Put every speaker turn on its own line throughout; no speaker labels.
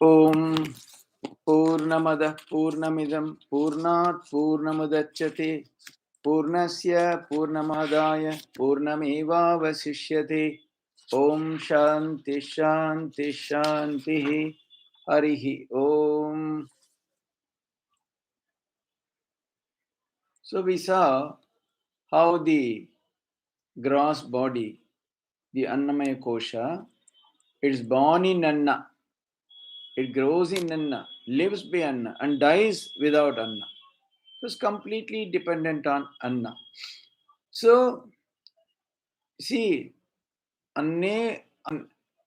Om Purnamada Purnamidam Purnat Purnamudachyate Purnasya Purnamadaya Purnameva Vasishyate Om Shanti Shanti Shanti Harihi Om. So we saw how the gross body, the Annamaya Kosha, it's born in Anna, it grows in Anna, lives by Anna, and dies without Anna. So it's completely dependent on Anna. So, see, Anne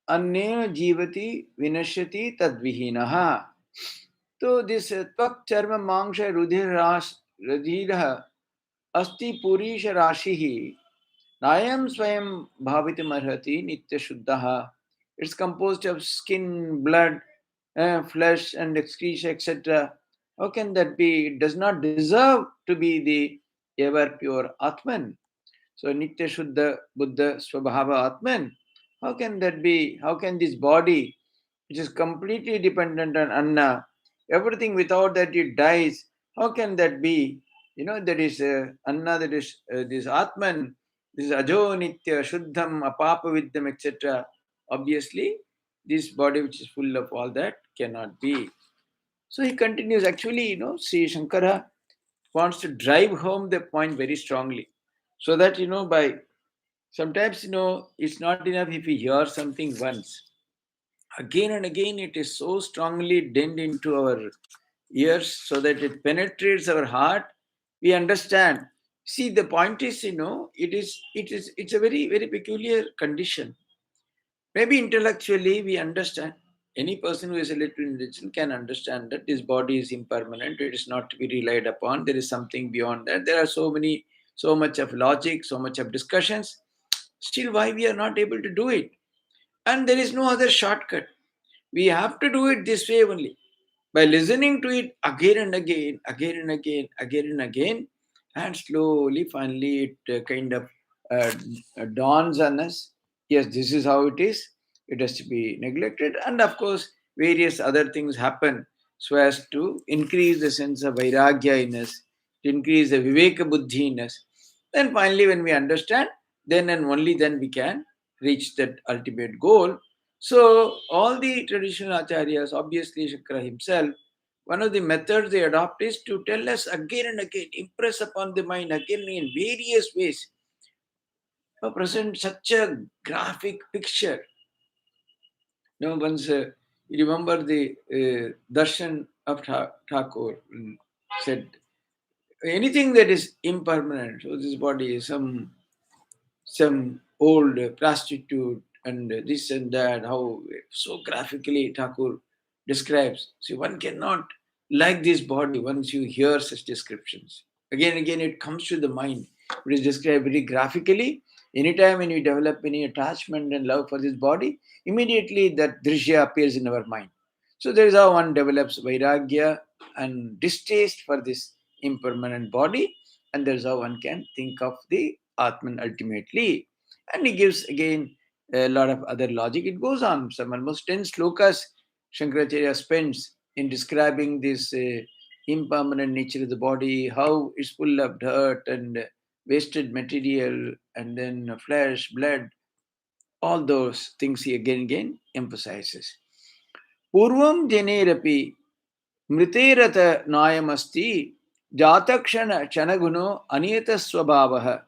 Jivati Vinashyati Tadvihinaha. So, this Tvak Charma Mangsha Rudhira Asti Purisha Rashihi Nayam Swayam Bhavitam Arhati Nitya Shuddhaha. It's composed of skin, blood, flesh, and excreta, etc. How can that be? It does not deserve to be the ever pure Atman. So Nitya Shuddha Buddha Swabhava Atman. How can that be? How can this body, which is completely dependent on Anna, everything without that it dies? How can that be? You know, that is Anna, that is this Atman, this is Ajo Nitya, Shuddham, Apapa Vidyam, etc. Obviously, this body which is full of all that cannot be. So he continues. Actually, Sri Shankara wants to drive home the point very strongly. So that, by sometimes, it's not enough if we hear something once. Again and again, it is so strongly denned into our ears so that it penetrates our heart. We understand. See, the point is, it's a very, very peculiar condition. Maybe intellectually we understand. Any person who is a little intelligent can understand that this body is impermanent. It is not to be relied upon. There is something beyond that. There are so much of logic, so much of discussions. Still, why we are not able to do it? And there is no other shortcut. We have to do it this way only. By listening to it again and again, again and again, again and again, and slowly, finally, it kind of uh, dawns on us. Yes, this is how it is. It has to be neglected. And of course, various other things happen so as to increase the sense of vairagya in us, to increase the viveka buddhi in us. Then finally, when we understand, then and only then we can reach that ultimate goal. So all the traditional acharyas, obviously Shankara himself, one of the methods they adopt is to tell us again and again, impress upon the mind again in various ways, present such a graphic picture. Once you remember the darshan of Thakur said, anything that is impermanent, so this body is some old prostitute and this and that, how so graphically Thakur describes. See, one cannot like this body once you hear such descriptions. Again and again, it comes to the mind. It is described very graphically. Anytime when we develop any attachment and love for this body, immediately that drishya appears in our mind. So there is how one develops vairagya and distaste for this impermanent body, and there's how one can think of the Atman ultimately. And he gives again a lot of other logic. It goes on. Some almost 10 slokas Shankaracharya spends in describing this impermanent nature of the body, how it's full of dirt and wasted material, and then flesh, blood, all those things he again and again emphasizes. Purvam jenerapi mriterata nayamasti jatakshana chanaguno aniyata swabhavah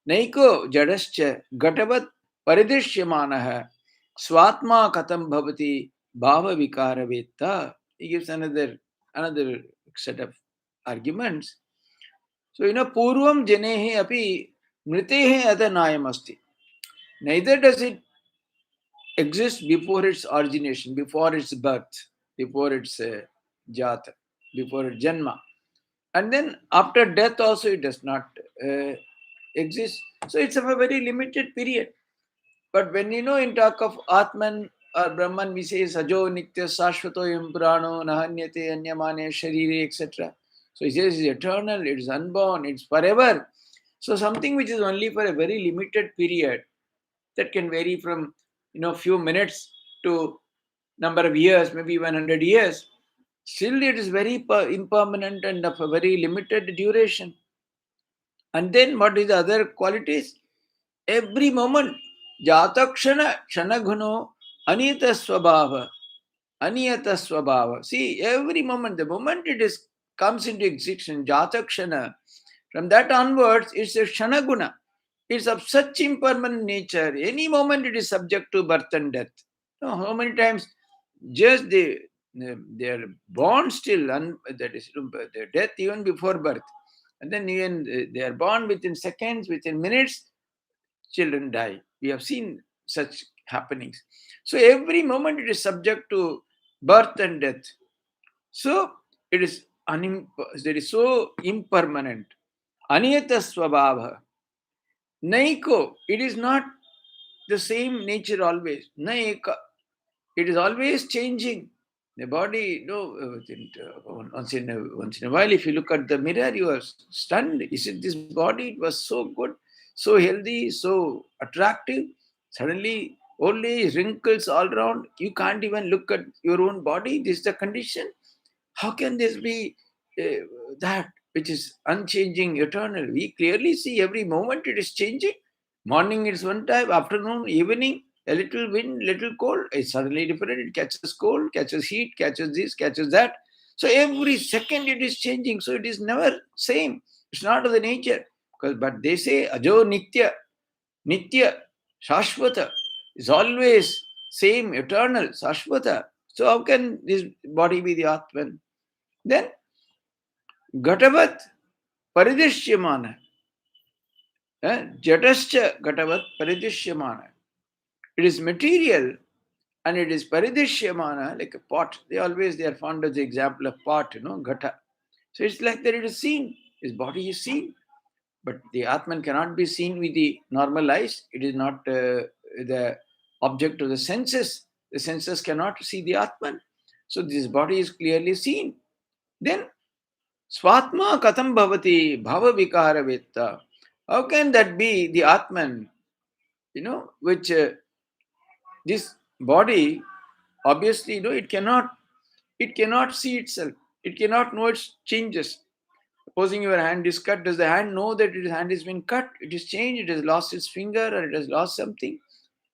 Naiko jadascha gatavat paridrishyamanaha swatma katam bhavati bhava vikara vetta. He gives another set of arguments. So, purvam janehe api mritehe adanayam asti. Neither does it exist before its origination, before its birth, before its jata, before its janma. And then after death also it does not exist. So it's of a very limited period. But when in talk of Atman or Brahman, we say Sajo Nitya Sashvato Prano Nahanyate Anyamane Sharire, etc. So he says it's eternal, it's unborn, it's forever. So something which is only for a very limited period, that can vary from few minutes to number of years, maybe 100 years, still it is very impermanent and of a very limited duration. And then what is the other qualities? Every moment, jatakshana kshanaghuno anita swabhava. Aniyata swabhava. See, every moment, the moment it is comes into existence, jatakshana, from that onwards, it's a shanaguna. It's of such impermanent nature. Any moment it is subject to birth and death. How many times just they are born still, that is their death even before birth. And then even they are born within seconds, within minutes, children die. We have seen such happenings. So every moment it is subject to birth and death. So it is there is so impermanent. Aniyata swabhava. Naiko. It is not the same nature always. Naika. It is always changing. The body, once in a while, if you look at the mirror, you are stunned. Is it this body? It was so good, so healthy, so attractive. Suddenly, only wrinkles all around. You can't even look at your own body. This is the condition. How can this be that which is unchanging, eternal? We clearly see every moment it is changing. Morning it's one type, afternoon, evening, a little wind, little cold. It's suddenly different. It catches cold, catches heat, catches this, catches that. So every second it is changing. So it is never same. It's not of the nature. But they say ajo nitya, nitya, shashvata is always same, eternal, shashvata. So how can this body be the Atman? Then Ghatavat Paridishyamana. Jatascha Ghatavat Paridishyamana. It is material and it is Paridishyamana, like a pot. They are fond of the example of pot, Ghata. So it's like that it is seen. His body is seen. But the Atman cannot be seen with the normal eyes. It is not the object of the senses. The senses cannot see the Atman. So this body is clearly seen. Then Swatma katham bhavati bhava vikara vetta. How can that be the Atman? Which this body, obviously, it cannot see itself. It cannot know its changes. Supposing your hand is cut, does the hand know that its hand has been cut? It is changed, it has lost its finger, or it has lost something?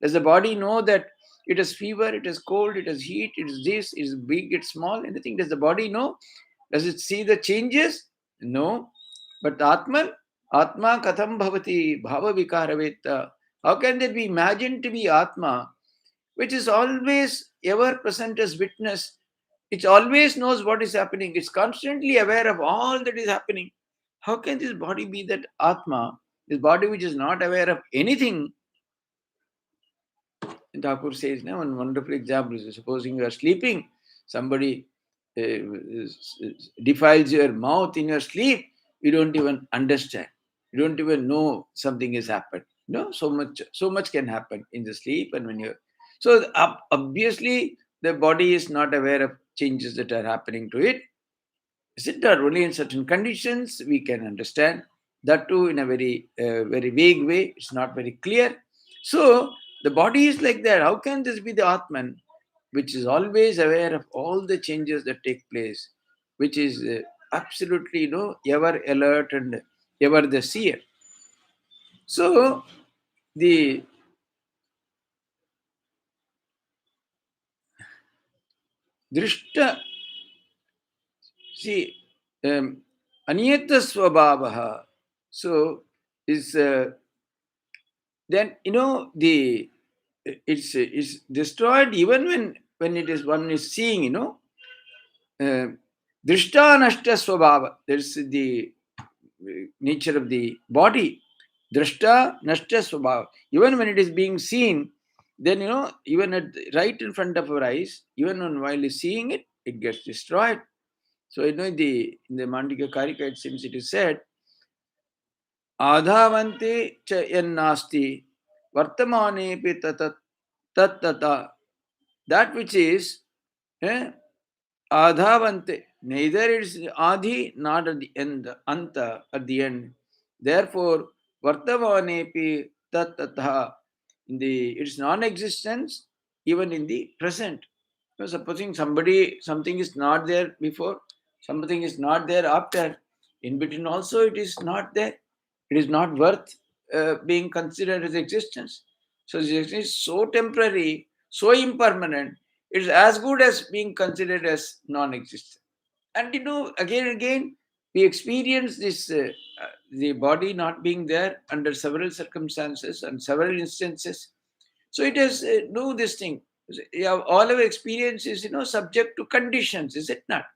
Does the body know that it has fever, it has cold, it has heat, it is this, it is big, it's small, anything? Does the body know? Does it see the changes? No. But Atma katham bhavati bhava vikaraveta. How can that be imagined to be Atma, which is always ever present as witness? It always knows what is happening. It's constantly aware of all that is happening. How can this body be that Atma, this body which is not aware of anything? And Thakur says, one wonderful example is supposing you are sleeping, somebody defiles your mouth in your sleep, you don't even understand. You don't even know something has happened. So much can happen in the sleep, and when you're so obviously the body is not aware of changes that are happening to it. Is it that only in certain conditions we can understand? That too in a very vague way. It's not very clear. So the body is like that. How can this be the Atman, which is always aware of all the changes that take place, which is absolutely, ever alert and ever the seer? So the drishta, see, aniyata swabhavaha. So is then it's destroyed even when it is one is seeing, drishta nashta swabhava. There's the nature of the body. Drashta nashta swabhava. Even when it is being seen, then even right in front of our eyes, even while is seeing it, it gets destroyed. So in the Mandika Karika, it seems it is said, Adhavante cha yannasti vartamanepi tattata. That which is adhavante, neither it is adi, not at the end, anta, at the end. Therefore, vartamanepi tattata, in the its non-existence, even in the present. Supposing something is not there before, something is not there after, in between also it is not there. It is not worth being considered as existence. So this existence is so temporary, so impermanent. It is as good as being considered as non-existent. And again and again, we experience this the body not being there under several circumstances and several instances. So it has do this thing. Yeah, all our experience is subject to conditions, is it not?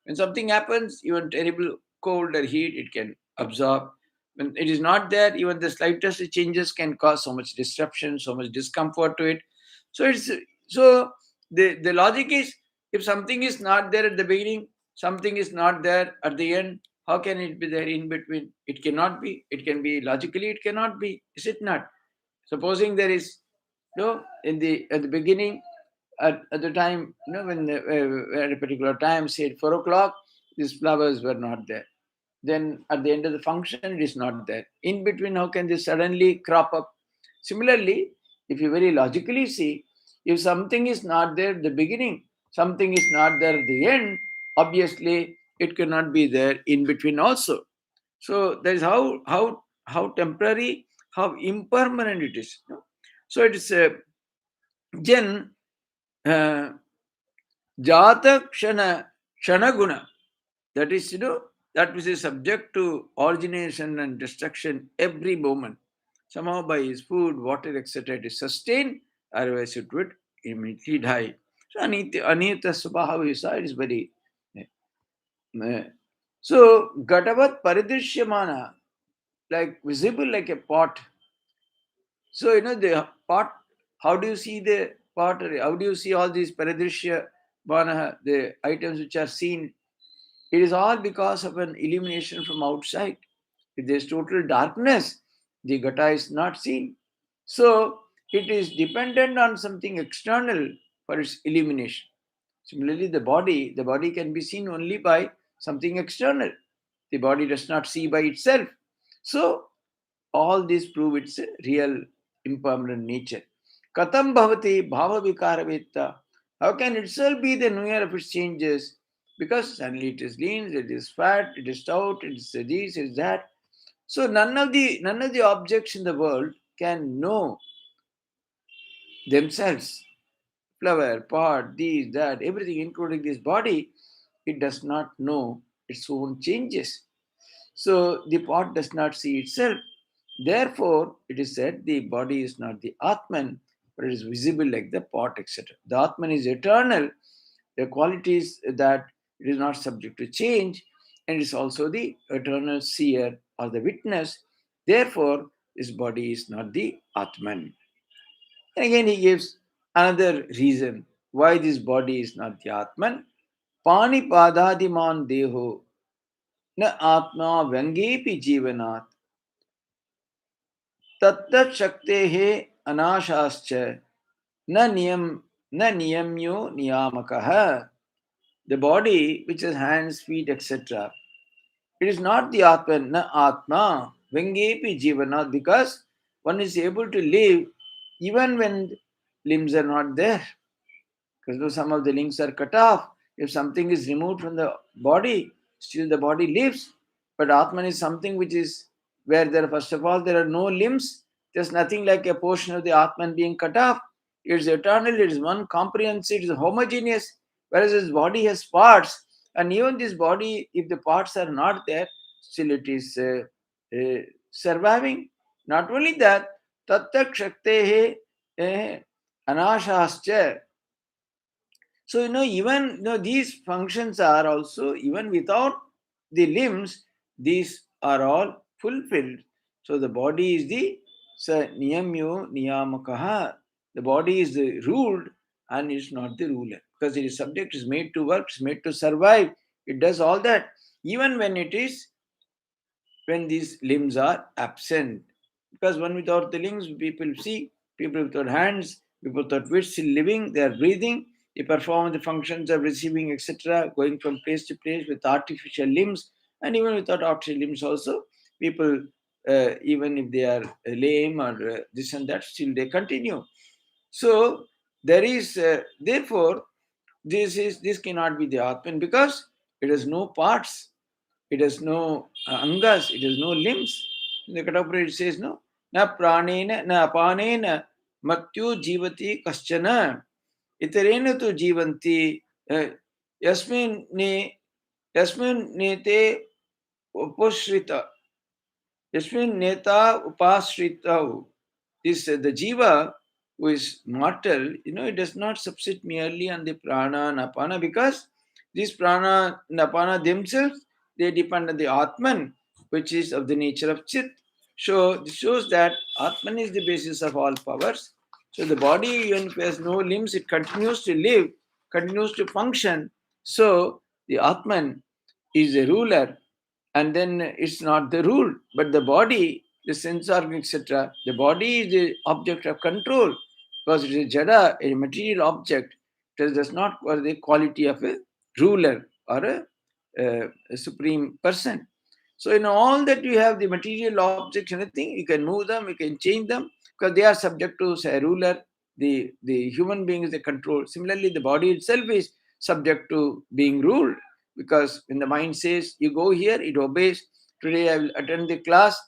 When something happens, even terrible cold or heat, it can absorb. When it is not there, even the slightest changes can cause so much disruption, so much discomfort to it. So the logic is, if something is not there at the beginning, something is not there at the end, how can it be there in between? It cannot be. It can be logically, it cannot be, is it not? Supposing there is in the at the beginning, at the time, when at a particular time, say at 4 o'clock, these flowers were not there. Then at the end of the function, it is not there. In between, how can this suddenly crop up? Similarly, if you very logically see, if something is not there at the beginning, something is not there at the end, obviously it cannot be there in between also. So that is how temporary, how impermanent it is. So it is Jen uh, Jata Kshanaguna. That is, that which is subject to origination and destruction every moment. Somehow by his food, water, etc., it is sustained, otherwise it would immediately die. So Anita Subhaha is very. uh, So Gatavat Paridrishyamana, like visible like a pot. So, the pot, how do you see the pot? How do you see all these paradrishya, banaha, the items which are seen? It is all because of an illumination from outside. If there is total darkness, the gata is not seen. So, it is dependent on something external for its illumination. Similarly, the body can be seen only by something external. The body does not see by itself. So, all these prove its real impermanent nature. Katam bhavati bhava vikaravitta. How can itself be the knower of its changes? Because suddenly it is lean, it is fat, it is stout, it is this, it is that. So none of the objects in the world can know themselves. Flower, pot, these, that, everything, including this body, it does not know its own changes. So the pot does not see itself. Therefore, it is said the body is not the Atman, but it is visible like the pot, etc. The Atman is eternal. The qualities that it is not subject to change, and it is also the eternal seer or the witness. Therefore, this body is not the Atman. And again, he gives another reason why this body is not the Atman. Pani padadiman deho na atma vyangepi jivanat तत्तत् शक्तेः अनाशाश्च न नियम न नियम्यो नियामकः. The body, which has hands, feet, etc., it is not the Atma, na Atma, Vengepi Jivanat, because one is able to live even when limbs are not there. Because though some of the limbs are cut off, if something is removed from the body, still the body lives. But Atman is something which is where there, first of all, there are no limbs. There's nothing like a portion of the Atman being cut off. It is eternal, it is one comprehensive, it is homogeneous, whereas his body has parts. And even this body, if the parts are not there, still it is surviving. Not only that, tattak shaktehe anashascha. So, even these functions are also, even without the limbs, these are all fulfilled. So, the body is the niyamyo niyamakaha. The body is the ruled and is not the ruler, because it is subject, is made to work, is made to survive. It does all that, even when these limbs are absent. Because one without the limbs, people see, people without hands, people without wits still living, they are breathing, they perform the functions of receiving, etc., going from place to place with artificial limbs, and even without artificial limbs also, people, even if they are lame or this and that, still they continue. So there is, therefore, This cannot be the Atman because it has no parts, it has no angas, it has no limbs. In the Katapura it says no, na pranena na apanena matyu jivati kaschana itarena tu jivanti yasmin ne yasmin nete upashrita yasmin neta upashrita. This the jiva who is mortal, it does not subsist merely on the prana and apana, because these prana and apana themselves, they depend on the Atman, which is of the nature of Chit. So this shows that Atman is the basis of all powers. So the body, even if it has no limbs, it continues to live, continues to function. So the Atman is a ruler, and then it's not the rule, but the body, the sense organ, etc. The body is the object of control because it is jada, a material object. It does not have the quality of a ruler or a supreme person. So in all that you have the material objects, anything, you can move them, you can change them because they are subject to, say, a ruler. The human being is the control. Similarly, the body itself is subject to being ruled, because when the mind says you go here, it obeys. Today I will attend the class.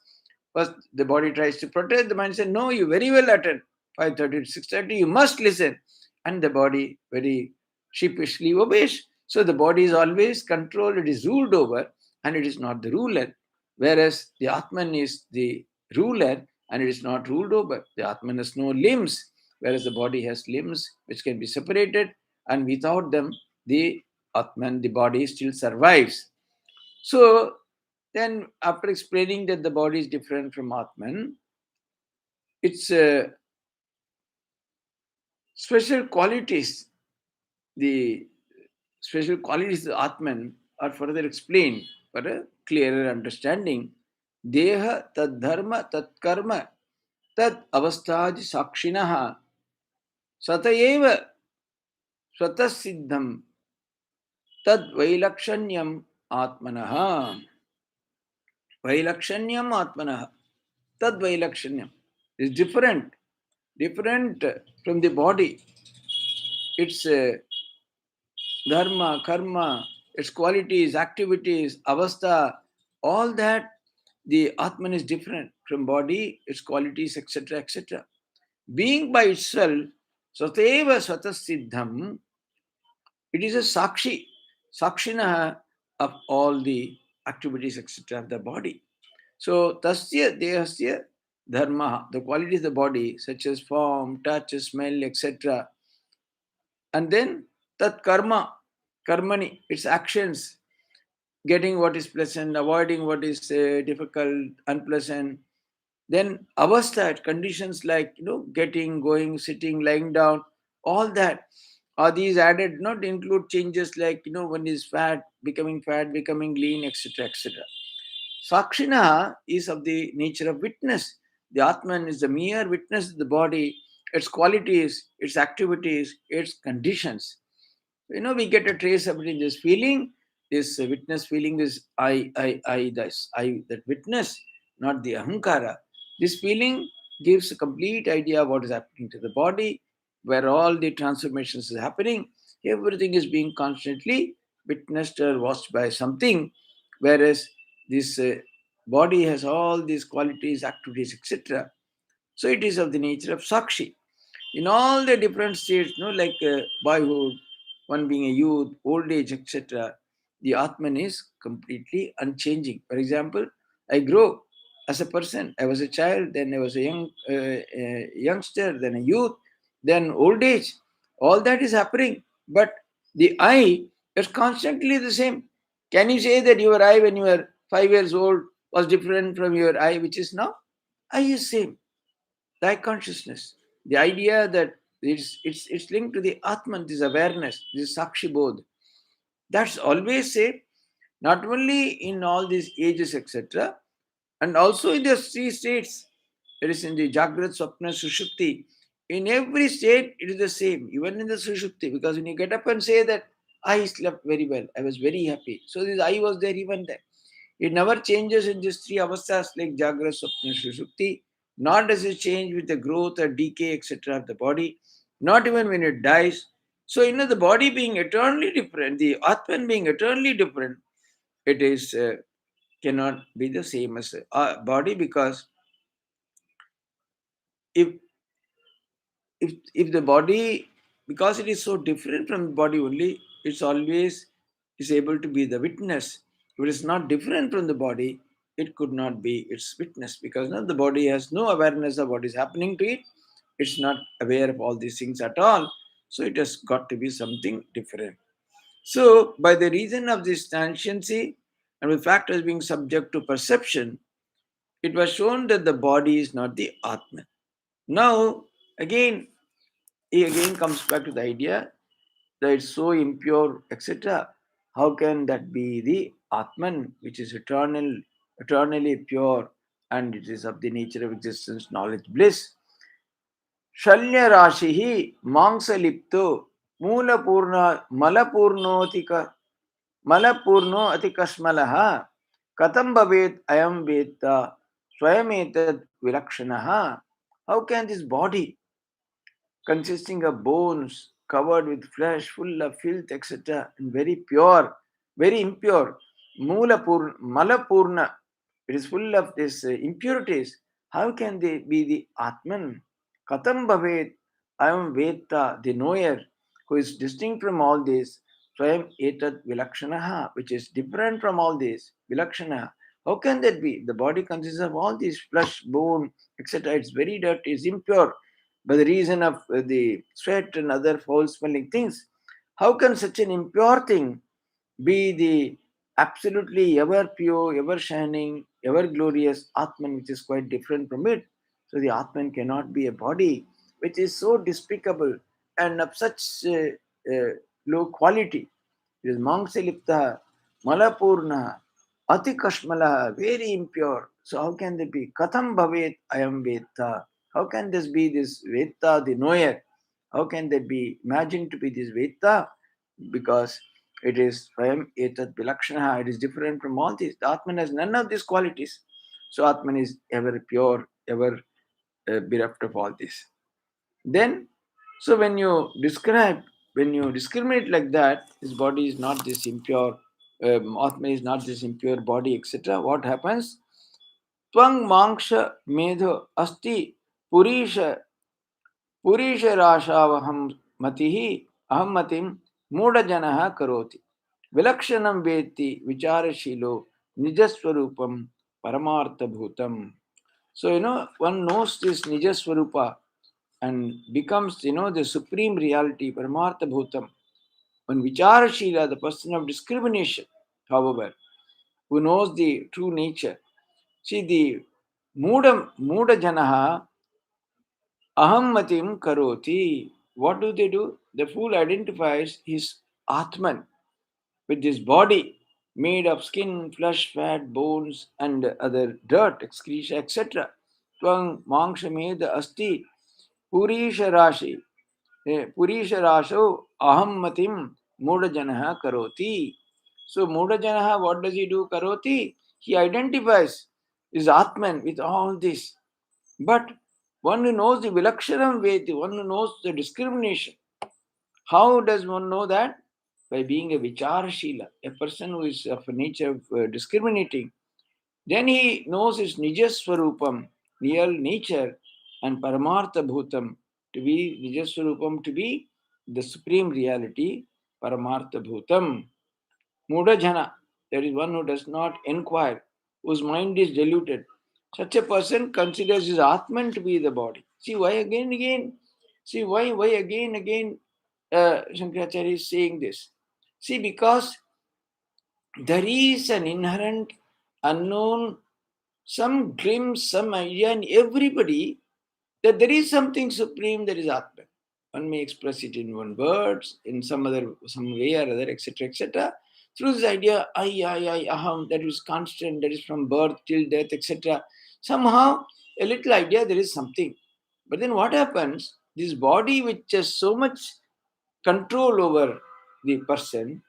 First the body tries to protest, the mind says no, you very well attend. 5:30 to 6:30 you must listen, and the body very sheepishly obeys. So the body is always controlled, it is ruled over, and it is not the ruler. Whereas the Atman is the ruler and it is not ruled over. The Atman has no limbs, whereas the body has limbs which can be separated, and without them the Atman, the body, still survives. So then, after explaining that the body is different from Atman, its special qualities, the special qualities of Atman are further explained for a clearer understanding. Deha tad dharma tad karma tad avasthaj sakshinaha satayeva swatasiddham tad vailakshanyam atmanaha. Vailakshanyam atmanaha. Tad vailakshanyam is different from the body. Its dharma, karma, its qualities, activities, avastha, all that, the Atman is different from body, its qualities, etc., etc. Being by itself, sateva swatasiddham, it is a sakshi, sakshina of all the activities, etc., of the body. So, tasya dehasya dharma, the qualities of the body, such as form, touch, smell, etc. And then tat karma, karmani, its actions, getting what is pleasant, avoiding what is difficult, unpleasant. Then avastha, conditions like getting, going, sitting, lying down, all that. Are these added? Not include changes like one is fat, becoming lean, etc., etc. Sakshina is of the nature of witness. The Atman is the mere witness of the body, its qualities, its activities, its conditions. We get a trace of it in this feeling. This witness feeling is I, that witness, not the ahankara. This feeling gives a complete idea of what is happening to the body, where all the transformations is happening. Everything is being constantly witnessed or watched by something, whereas this body has all these qualities, activities, etc. So it is of the nature of sakshi in all the different states, like boyhood, one being a youth, old age, etc. The Atman is completely unchanging. For example, I grow as a person. I was a child, then I was a youngster, then a youth, then old age. All that is happening, but the I is constantly the same. Can you say that your I when you were 5 years old was different from your I which is now? I is same. Thy consciousness. The idea that it's linked to the Atman, this awareness, this Sakshi Bodh. That's always said, not only in all these ages, etc., and also in the three states. It is in the Jagrat, Swapna, Sushupti. In every state, it is the same, even in the Sushupti, because when you get up and say that, I slept very well, I was very happy. So this I was there even then. It never changes in these three avasthas like Jagra, Swapna, Sushupti. Nor does it change with the growth or decay, etc. of the body. Not even when it dies. So, the body being eternally different, the Atman being eternally different, it is cannot be the same as body, because if if the body, because it is so different from the body only, it's always is able to be the witness. If it is not different from the body, it could not be its witness, because now the body has no awareness of what is happening to it. It's not aware of all these things at all. So it has got to be something different. So by the reason of this transiency and the fact as being subject to perception, it was shown that the body is not the Atman. Now, again, he again comes back to the idea that it's so impure, etc. How can that be the Atman, which is eternally pure, and it is of the nature of existence, knowledge, bliss? Shalya Rashihi Mangsalipto Mulapurna Malapurnotika Malapurno Atikashmalaha Katam Bhavet Ayam Veta Swayametad Vilakshanaha. How can this body consisting of bones covered with flesh, full of filth, etc., and very pure, very impure. Malapurna, it is full of these impurities. How can they be the Atman? Katam Bhavet, I am Veta, the knower, who is distinct from all this. Swayam etat vilakshanaha, which is different from all this. Vilakshana. How can that be? The body consists of all these flesh, bone, etc. It's very dirty, it's impure by the reason of the sweat and other foul smelling things. How can such an impure thing be the absolutely ever pure, ever shining, ever glorious Atman, which is quite different from it? So the Atman cannot be a body which is so despicable and of such low quality. It is Mangsalipta, Malapurna, Atikashmala, very impure. So how can they be? Katham Bhavet Ayam Veta. How can this be this Veta, the knower? How can they be imagined to be this Veta? Because it is Swayam Etat Vilakshana, it is different from all these. The Atman has none of these qualities. So Atman is ever pure, ever bereft of all this. Then, so when you discriminate like that, his body is not this impure, Atman is not this impure body, etc. What happens? Twang Mangsha Medho Asti Purisha पुरीशराशावहं मतिः अहं मतिं मूढजनः करोति विलक्षणं वेत्ति विचारशीलो निजस्वरूपं परमार्थभूतम्. So one knows this nijaswarupa and becomes the supreme reality paramartha bhutam. When vicharashila, the person of discrimination, however, who knows the true nature, see the muda janaha aham matim karoti. What do? The fool identifies his Atman with this body made of skin, flesh, fat, bones, and other dirt, excreta, etc. Twang mangshameda asti purisha rashi. Purisha rasho aham matim mudajanaha karoti. So mudajanaha, what does he do? Karoti. He identifies his Atman with all this. But one who knows the Vilakshanam Vedi, one who knows the discrimination. How does one know that? By being a Vicharashila, a person who is of a nature of discriminating. Then he knows his Nijaswarupam, real nature, and Paramartha Bhutam, to be Nijaswarupam, to be the supreme reality, Paramartha Bhutam. Mudajana, there is one who does not inquire, whose mind is diluted. Such a person considers his Atman to be the body. See why again? See why again Shankaracharya is saying this. See, because there is an inherent unknown, some glimpse, some idea in everybody that there is something supreme that is Atman. One may express it in one words, in some way or other, etc., etc. Through this idea, I, aham, that is constant, that is from birth till death, etc. Somehow, a little idea there is something. But then what happens? This body, which has so much control over the person,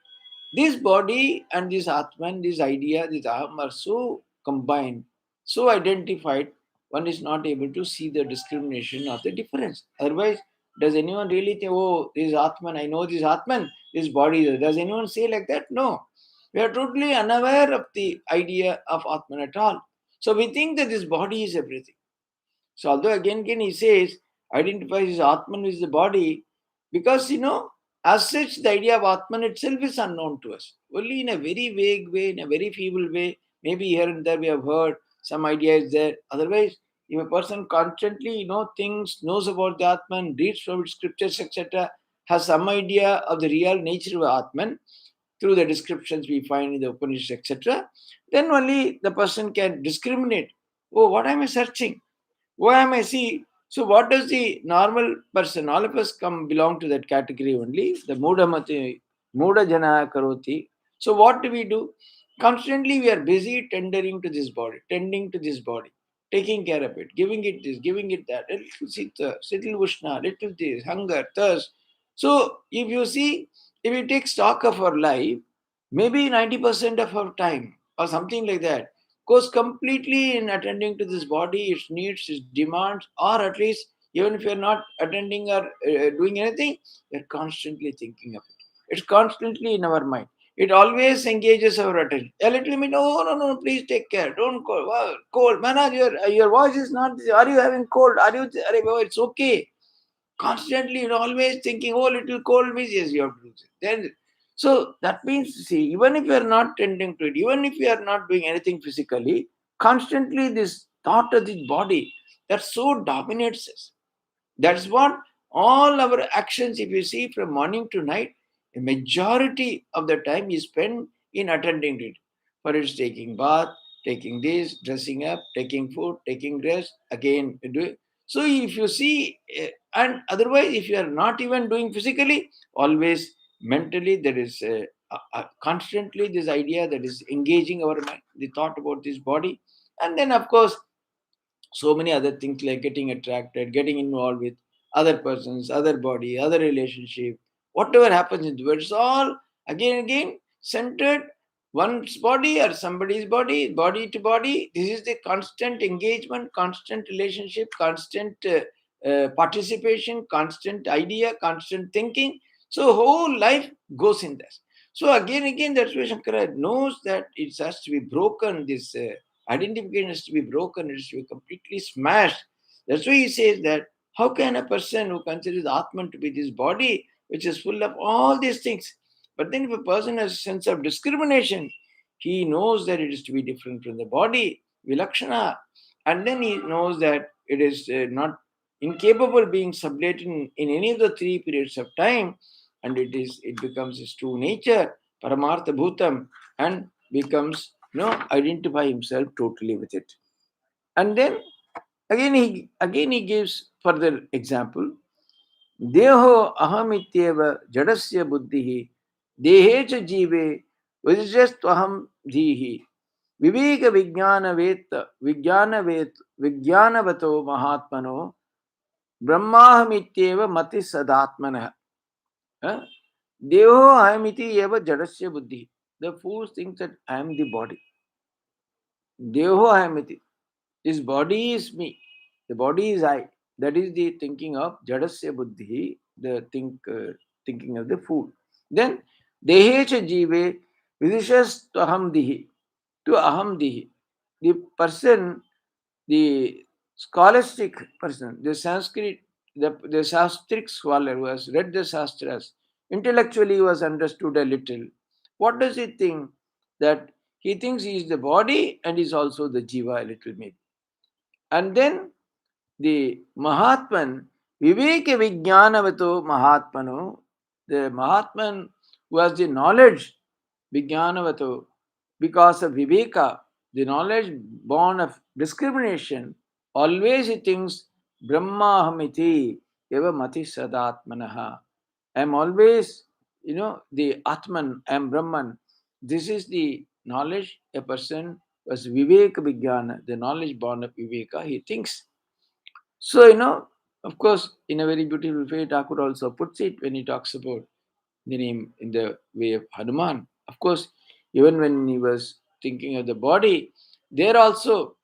this body and this Atman, this idea, this Aham are so combined, so identified, one is not able to see the discrimination or the difference. Otherwise, Does anyone really think, oh, this is Atman, I know this Atman, this body is. Does anyone say like that? No. We are totally unaware of the idea of Atman at all. So we think that this body is everything. So although again he says, identifies his Atman with the body, because as such the idea of Atman itself is unknown to us. Only in a very vague way, in a very feeble way, maybe here and there we have heard some idea is there. Otherwise, if a person constantly, thinks, knows about the Atman, reads from its scriptures, etc., has some idea of the real nature of Atman through the descriptions we find in the Upanishads, etc., then only the person can discriminate. Oh, what am I searching? Why am I see? So what does the normal person? All of us come belong to that category only. The Muda Jana Karoti. So what do we do? Constantly we are busy tending to this body, taking care of it, giving it this, giving it that, a little sita, little ushna, little this, hunger, thirst. So if you see, if we take stock of our life, maybe 90% of our time or something like that goes completely in attending to this body, its needs, its demands, or at least even if you're not attending or doing anything, you're constantly thinking of it. It's constantly in our mind. It always engages our attention. A little bit, oh, no, no, please take care. Don't cold. Wow, cold. Man, your voice is not, are you having cold? Oh, it's okay. Constantly, always thinking, oh, little cold means yes, you have to do it. Then, so that means, see, even if you are not tending to it, even if you are not doing anything physically, constantly this thought of the body that so dominates us. That's what all our actions, if you see from morning to night, a majority of the time is spent in attending to it. For it's taking bath, taking this, dressing up, taking food, taking rest, again do it. So if you see, and otherwise, if you are not even doing physically, always mentally, there is constantly this idea that is engaging our mind, the thought about this body. And then, of course, so many other things like getting attracted, getting involved with other persons, other body, other relationship, whatever happens in the world, it's all again centered one's body or somebody's body, body to body. This is the constant engagement, constant relationship, constant participation, constant idea, constant thinking. So whole life goes in this. So again, that's why Shankara knows that it has to be broken. This identification has to be broken, it has to be completely smashed. That's why he says that how can a person who considers Atman to be this body, which is full of all these things, but then if a person has a sense of discrimination, he knows that it is to be different from the body, vilakshana, and then he knows that it is not incapable of being sublated in any of the three periods of time, and it becomes his true nature, paramartha bhutam, and becomes identify himself totally with it. And then again he gives further example. Deho ahamityeva jadasya buddhihi dehe cha jive vijastvaham dhihi viveka vijnanavato mahatmano brahmahamityeva mati sadatmanah. Deho ahamiti eva jadasya buddhi. The fool thinks that I am the body. Deho ahimati. This body is me. The body is I. That is the thinking of jadasya buddhi, the thinking of the fool. Then dehecha jive vidishas to aham dihi. To aham dihi. The person, the scholastic person, the Sanskrit, the Shastric scholar who has read the Shastras, intellectually was understood a little. What does he think? That he thinks he is the body and is also the jiva a little maybe. And then the Mahatman, Viveka Vijnanavato Mahatmano, the Mahatman who has the knowledge, Vijnanavato, because of Viveka, the knowledge born of discrimination, always he thinks Brahmahamiti eva mati sadatmanaha. I am always, the Atman, I am Brahman. This is the knowledge a person was Viveka Vijnana, the knowledge born of Viveka, he thinks. So, of course, in a very beautiful way, Thakur also puts it when he talks about the name in the way of Hanuman. Of course, even when he was thinking of the body, there also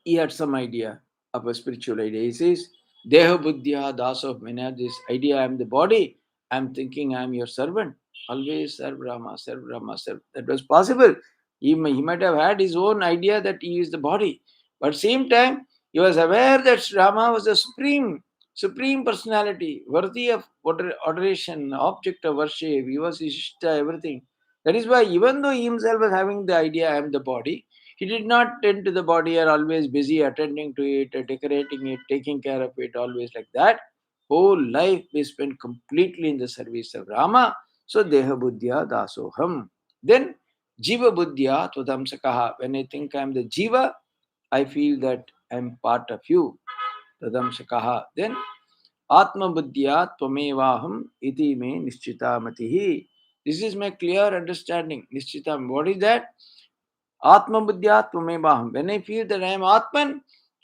he had some idea of a spiritual idea. He says, Deha buddhya daso mena, this idea I am the body, I am thinking I am your servant. Always serve Rama, serve Rama, serve. That was possible. He might have had his own idea that he is the body. But same time, he was aware that Rama was the supreme personality, worthy of adoration, object of worship. He was Ishta, everything. That is why even though he himself was having the idea I am the body, he did not tend to the body or always busy attending to it, decorating it, taking care of it, always like that. Whole life we spent completely in the service of Rama. So Deha Buddhya Dasoham. Then Jiva Buddhya Twadam Sakaha. When I think I am the Jiva, I feel that I am part of you. Twadam Sakaha. Then Atma Buddhya Tvamevaham Iti me Nischita Matihi. This is my clear understanding. Nischita. What is that? Atma Buddhya Tvamevaham. When I feel that I am Atman,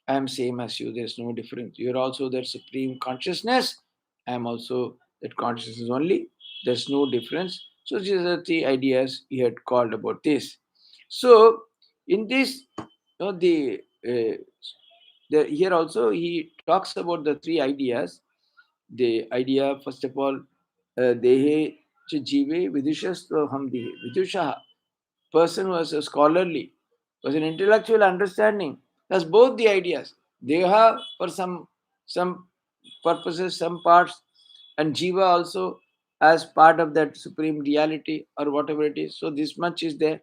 I am same as you. There's no difference. You are also that supreme consciousness. I am also that consciousness only. There's no difference. So these are the three ideas he had called about this. So in this, here also he talks about the three ideas. The idea, first of all, dehe cha jive vidushastva ham dihe. Vidusha, person was a scholarly, was an intellectual understanding. That's both the ideas. Deha for some purposes, some parts, and Jiva also as part of that supreme reality or whatever it is. So this much is there.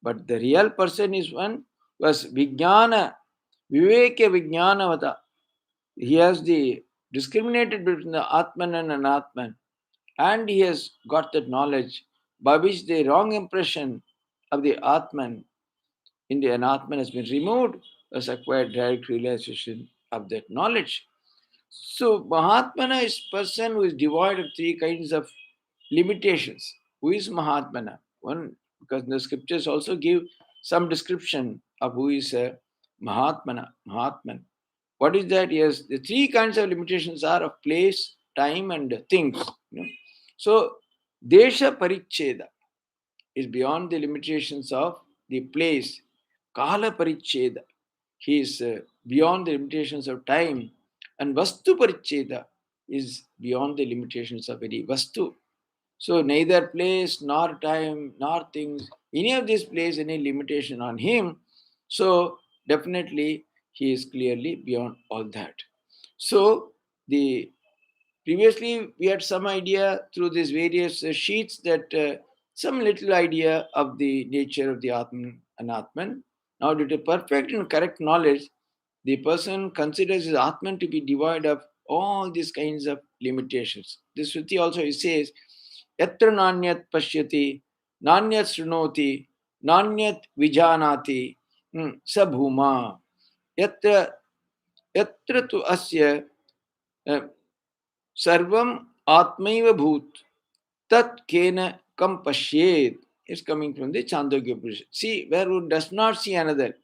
But the real person is one was Vijnana, Viveke Vijnanavata. He has the discriminated between the Atman and Anatman, and he has got that knowledge by which the wrong impression of the Atman in the Anatman has been removed, has acquired direct realization of that knowledge. So Mahatmana is person who is devoid of three kinds of limitations. Who is Mahatmana? One, because the scriptures also give some description of who is a Mahatmana, Mahatman. What is that? Yes, the three kinds of limitations are of place, time, and things. You know? So Desha Paricheda is beyond the limitations of the place. Kala Paricheda, he is beyond the limitations of time. And Vastu Paricheda is beyond the limitations of any Vastu. So neither place nor time nor things, any of this place any limitation on him. So definitely he is clearly beyond all that. So the previously we had some idea through these various sheets that some little idea of the nature of the Atman and Atman. Now due to perfect and correct knowledge, the person considers his Atman to be devoid of all these kinds of limitations. This Shruti also he says, Yatra nanyat pashyati, nanyat shrunoti, nanyat vijanati, sabhuma, yatra, yatra tu asya uh, sarvam atmaiva bhut, tat kena kam pashyet. Is coming from the Chandogya Upanishad. See, where one does not see another.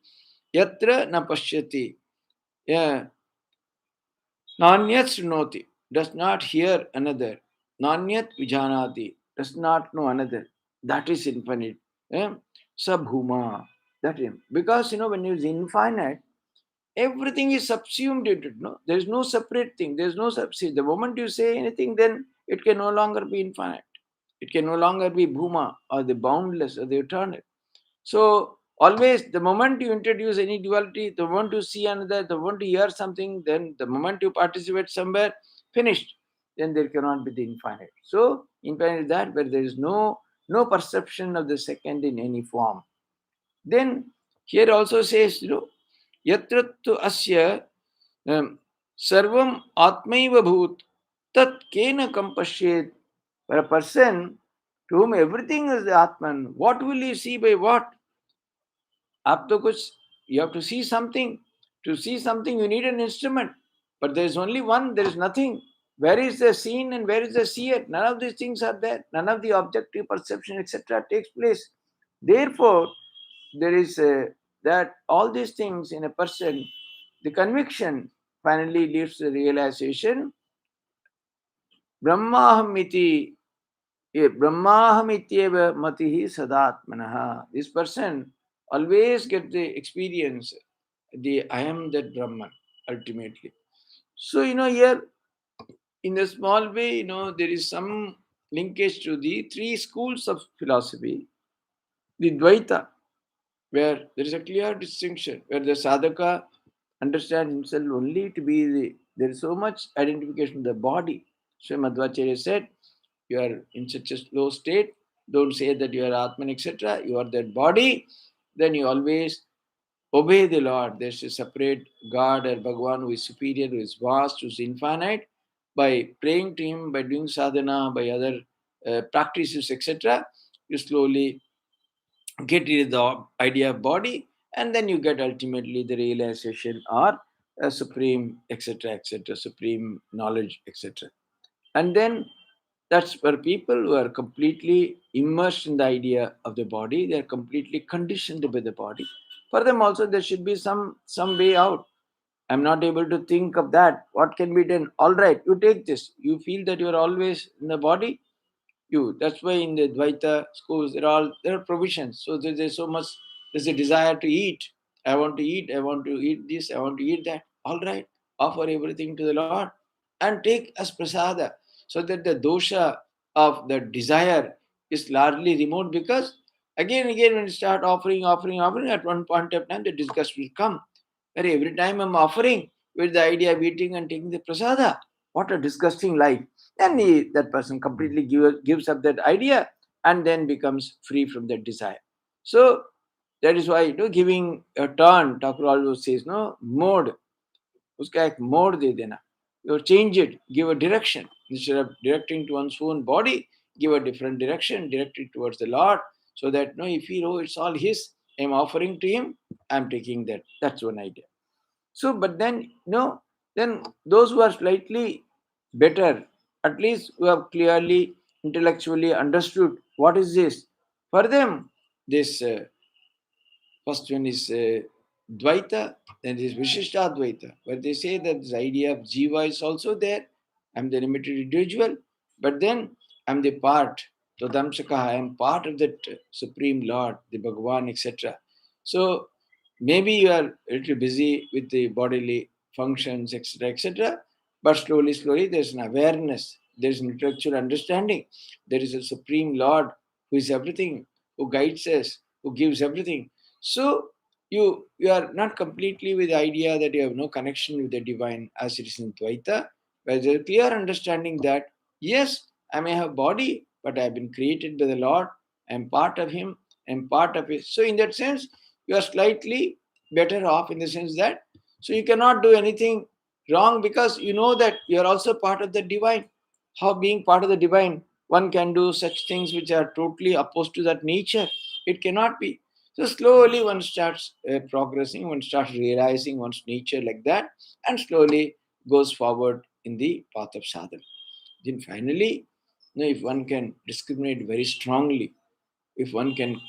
Yatra na pashyati. Yeah. Nanyat shrunoti, does not hear another. Nanyat vijanati, does not know another. That is infinite. Eh? Sabhuma. That is because when you is infinite, everything is subsumed into it. No, there is no separate thing. There is no subside. The moment you say anything, then it can no longer be infinite. It can no longer be bhuma or the boundless or the eternal. So always the moment you introduce any duality, the moment you see another, the moment you hear something, then the moment you participate somewhere, finished. Then there cannot be the infinite. So infinite is that where there is no perception of the second in any form. Then here also says, yatra tu asya sarvam atmaiva bhut tat kena kampashyet. For a person to whom everything is the Atman, what will he see by what? आप तो कुछ you have to see something. To see something, you need an instrument. But there is only one, there is nothing. Where is the seen and where is the seer? None of these things are there. None of the objective perception, etc., takes place. Therefore, there is that all these things in a person, the conviction finally leads to the realization Brahmahamiti Brahmahamityeva matihi sadatmanaha. This person always get the experience, the I am that Brahman, ultimately. So, here in a small way, there is some linkage to the three schools of philosophy. The Dvaita, where there is a clear distinction, where the sadhaka understands himself only to be there is so much identification with the body. So Madhvacharya said, you are in such a slow state, don't say that you are Atman, etc. You are that body, then you always obey the Lord. There's a separate God or Bhagwan who is superior, who is vast, who is infinite. By praying to him, by doing sadhana, by other practices, etc., you slowly get rid of the idea of body, and then you get ultimately the realization or a supreme, etc., etc., supreme knowledge, etc. And then that's where people who are completely immersed in the idea of the body, they are completely conditioned by the body. For them also, there should be some way out. I'm not able to think of that. What can be done? All right, you take this. You feel that you are always in the body, you. That's why in the Dvaita schools there are provisions. So there's so much. There's a desire to eat. I want to eat. I want to eat this. I want to eat that. All right, offer everything to the Lord and take as prasada, so that the dosha of the desire is largely removed. Because again and again, when you start offering, at one point of time the disgust will come. Where every time I'm offering with the idea of eating and taking the prasada, what a disgusting life. Then that person completely gives up that idea and then becomes free from that desire. So that is why giving a turn, Thakur always says, no, mode, uska ek mode de dena. You change it, give a direction. Instead of directing to one's own body, give a different direction, direct it towards the Lord, so that no, if you know it's all His, I'm offering to Him, I'm taking that. That's one idea. So, but then, then those who are slightly better, at least who have clearly, intellectually understood what is this, for them, this first one is Dvaita, then this Vishishtadvaita, where they say that this idea of Jiva is also there. I'm the limited individual, but then I'm the part, Tadamsaka, I am part of that Supreme Lord, the Bhagavan, etc. So maybe you are a little busy with the bodily functions, etc., etc., but slowly, slowly, there's an awareness, there's an intellectual understanding. There is a Supreme Lord who is everything, who guides us, who gives everything. So you are not completely with the idea that you have no connection with the divine as it is in Dvaita, but there's a clear understanding that yes, I may have body, but I have been created by the Lord. I am part of Him. I am part of it. So in that sense, you are slightly better off in the sense that so you cannot do anything wrong because you know that you are also part of the divine. How being part of the divine, one can do such things which are totally opposed to that nature. It cannot be. So slowly one starts progressing, one starts realizing one's nature like that, and slowly goes forward in the path of sadhana. Then finally, if one can discriminate very strongly, if one can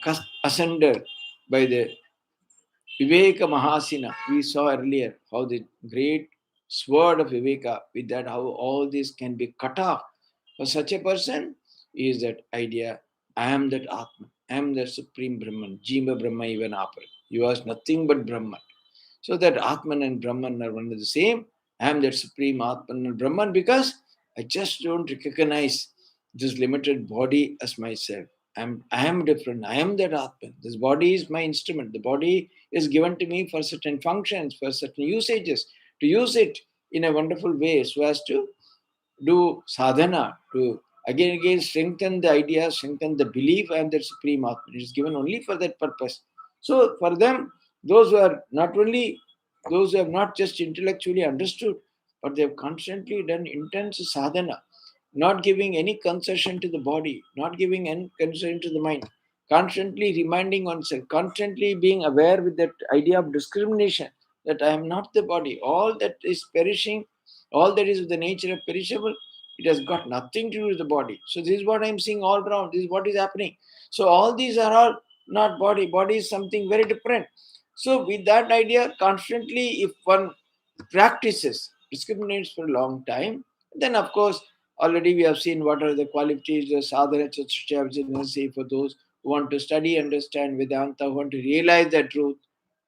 asunder by the Viveka Mahasina, we saw earlier how the great sword of Viveka, with that, how all this can be cut off. For such a person is that idea, I am that Atman, I am the Supreme Brahman, Jima Brahma even Apar. You are nothing but Brahman. So that Atman and Brahman are one and the same. I am that Supreme Atman and Brahman because I just don't recognize this limited body as myself. I am different. I am that Atman. This body is my instrument. The body is given to me for certain functions, for certain usages, to use it in a wonderful way so as to do sadhana, to again and again strengthen the idea, strengthen the belief I am the Supreme Atman. It is given only for that purpose. So for them, those who are not only those who have not just intellectually understood, but they have constantly done intense sadhana, not giving any concession to the body, not giving any concession to the mind, constantly reminding oneself, constantly being aware with that idea of discrimination that I am not the body. All that is perishing, all that is of the nature of perishable, it has got nothing to do with the body. So this is what I'm seeing all around. This is what is happening. So all these are all not body. Body is something very different. So with that idea, constantly, if one practices, discriminates for a long time, then of course, already we have seen what are the qualities, the sadhana chaturshya, which is necessary for those who want to study, understand Vedanta, who want to realize the truth.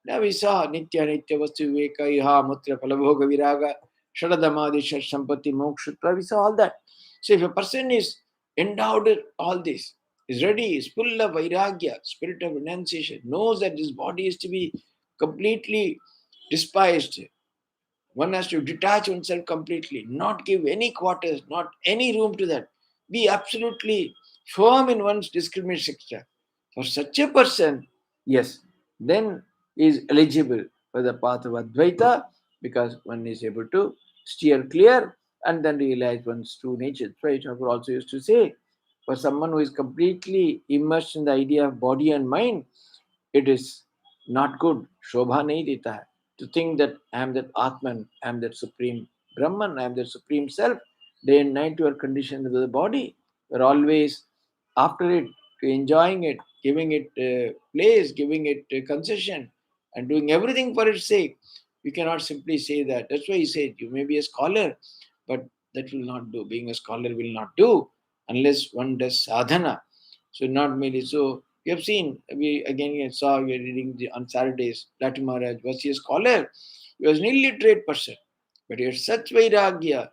Now we saw Nitya Nitya Vastu Viveka Iha Mutra Palabhoga Viraga Shadadamadi, Sampati, Mokshutva, we saw all that. So if a person is endowed with all this, is ready, is full of vairagya, spirit of renunciation, knows that this body is to be completely despised. One has to detach oneself completely, not give any quarters, not any room to that. Be absolutely firm in one's discrimination structure. For such a person, yes, then is eligible for the path of Advaita because one is able to steer clear and then realize one's true nature. Right? Thakur also used to say, for someone who is completely immersed in the idea of body and mind, it is not good. Shobha nahi deta hai. To think that I am that Atman, I am that supreme Brahman, I am that supreme self. Day and night you are conditioned with the body. You are always after it, enjoying it, giving it place, giving it concession, and doing everything for its sake. You cannot simply say that. That's why he said you may be a scholar, but that will not do. Being a scholar will not do unless one does sadhana. So not merely so. We have seen, we again saw, we are reading on Saturdays, Lati Maharaj was he a scholar. He was an illiterate person. But he had such vairagya,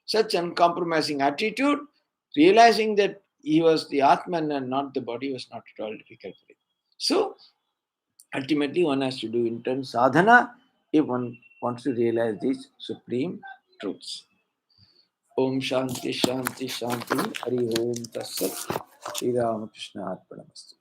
such uncompromising attitude, realizing that he was the Atman and not the body was not at all difficult for him. So ultimately one has to do intense sadhana if one wants to realize these supreme truths. Om Shanti Shanti Shanti Hari Om Tassat Sri Ramakrishna Arpanamastu.